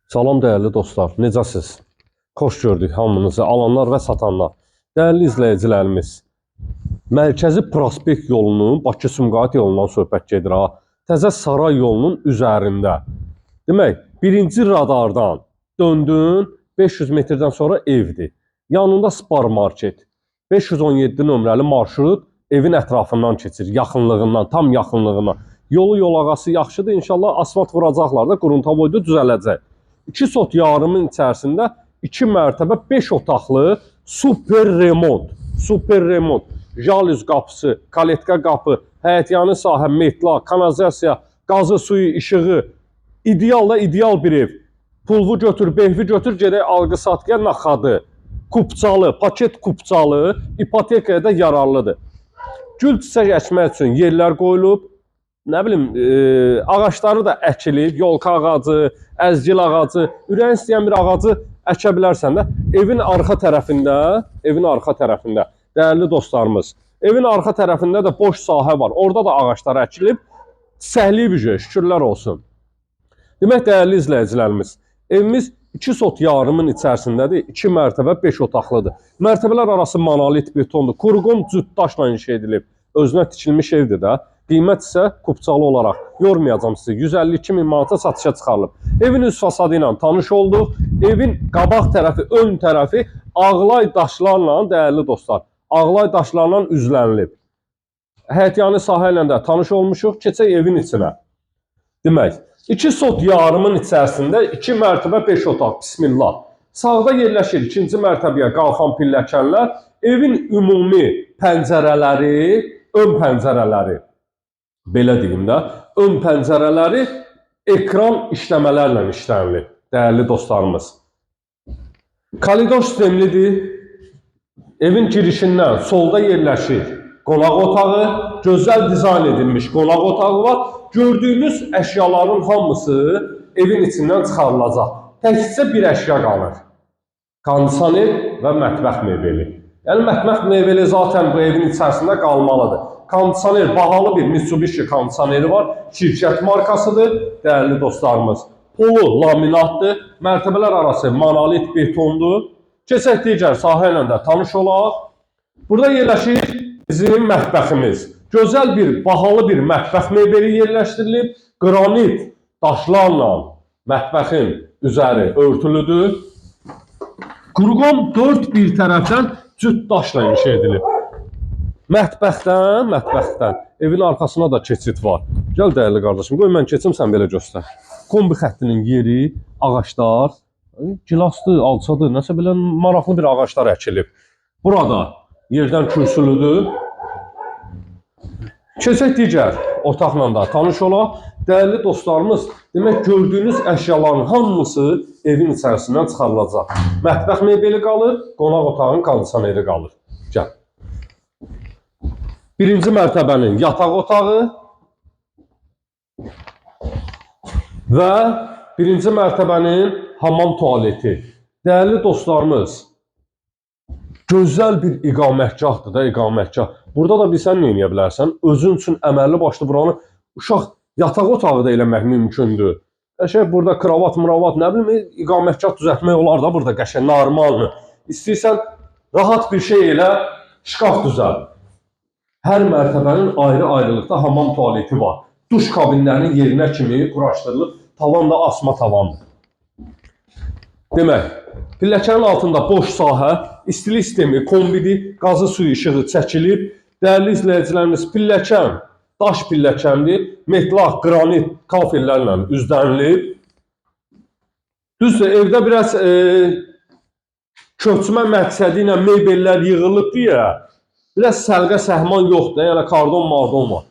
Salam dəyərli dostlar, necəsiz? Xoş gördük hamınızı, alanlar və satanlar. Dəyərli izləyicilərimiz, Mərkəzi Prospekt yolunun, Bakı-Sumqayıt yolundan söhbət gedir ha. Təzə Saray yolunun üzərində. Demək, birinci radardan döndün, 500 metrdən sonra evdir. Yanında Spar Market, 517 nömrəli marşrut evin ətrafından keçir, yaxınlığından, tam yaxınlığından. Yolu yolağası yaxşıdır, inşallah asfalt vuracaqlar da, qruntavoyda düzələcək. 2 sot yarımın içərisində 2 mərtəbə 5 otaqlı super remont, jalüz qapısı, kaletka qapı, həyətyanı sahə, metla, kanalizasiya, qazı, suyu, işığı, ideal bir ev. Pulvu götür, behvi götür, gedək alqı-satqıya naxadı, kupçalı, paket kupçalı, ipotekaya da yararlıdır. Gül çiçək əkmək üçün yerlər qoyulub, nə bilim, ağaçları da əkilib, yolka ağacı, əzgil ağacı, ürəyin istəyən bir ağacı əkə bilərsən də. Evin arxa tərəfində, dəyərli dostlarımız, evin arxa tərəfində də boş sahə var. Orada da ağaçlar əkilib, çiçəkliyib, şükürlər olsun. Demək, dəyərli izləyicilərimiz, evimiz 2 sot yarımın içərisindədir, 2 mərtəbə 5 otaqlıdır. Mərtəbələr arası monolit betondur, kurqum cüt daşla inşa edilib, özünə tikilmiş evdir də. Qiymət isə kupçalı olaraq yormayacağım sizi. 152 min manata satışa çıxarılıb. Evin üst fasadı ilə tanış olduq. Evin qabaq tərəfi, ön tərəfi ağlay daşlarla, dəyərli dostlar, ağlay daşlarla üzlənilib. Həyətyanı sahə ilə də tanış olmuşuq. Keçək evin içinə. Demək, 2 sot yarımın içərisində 2 mərtəbə 5 otaq. Bismillah. Sağda yerləşir 2-ci mərtəbəyə qalxan pilləkənlər. Evin ümumi pəncərələri, ön pəncərələri, belə deyim də, ön pəncərələri ekran işləmələrlə işlənilib, dəyərli dostlarımız. Koridor sistemlidir. Evin girişindən solda yerləşir qonaq otağı, gözəl dizayn edilmiş qonaq otağı var. Gördüyünüz əşyaların hamısı evin içindən çıxarılacaq. Təkcə bir əşya qalır. Kondisioner və mətbəx mebeli. Yəni, mətbəx mebeli zaten bu evin içərisində qalmalıdır. Kondisioner, bahalı bir Mitsubishi kondisioneri var. Şirkət markasıdır, dəyərli dostlarımız. Polu laminatdır, mərtəbələr arası monolit betondur. Keçək digər sahə ilə də tanış olaq. Burada yerləşir bizim mətbəximiz. Gözəl bir, bahalı bir mətbəx mebeli yerləşdirilib. Qranit daşlarla mətbəxin üzəri örtülüdür. Qurğum 4 bir tərəfdən cüt daşla inşa edilib. Mətbəxdən, evin arxasına da keçid var. Gəl dəyərli qardaşım, qoy mən keçim, sən belə göstər. Kombi xəttinin yeri, ağaçlar, gilasdır, alçadır, nəsə belə maraqlı bir ağaçlar əkilib. Burada yerdən kürsülüdür. Keçək digər otaqla da tanış olaq. Dəyərli dostlarımız, demək, gördüyünüz əşyaların hamısı evin içərisindən çıxarılacaq. Mətbəx mebeli qalır, qonaq otağın kondisioneri qalır. Gəl. Birinci mərtəbənin yataq otağı və birinci mərtəbənin hamam tualeti. Dəyərli dostlarımız, gözəl bir iqamətgahdır da, iqamətgah. Burada da bilsən nə edə bilərsən? Özün üçün əməlli başlı buranı uşaq yataq otağı da eləmək mümkündür. Qəşəng burada kravat, muravat, nə bilim, iqamətgah düzəltmək olar da burada qəşəng, normaldır. İstəyirsən, rahat bir şey elə, şkaf düzəl. Hər mərtəbənin ayrı-ayrılıqda hamam tualeti var. Duş kabinlərinin yerinə kimi quraşdırılıb, tavan da asma tavandır. Demək, pilləkənin altında boş sahə, istilik sistemi, kombidir, qazı suyu işığı çəkilib. Dəyərli izləyicilərimiz, pilləkən, daş pilləkəndir, metlaq, qranit, kafellərlə üzlənilib. Düzdür, evdə biraz köçmə məqsədi ilə mebellər yığılıb deyə, biraz səlqə səhman yoxdur, yəni kardon mardon var.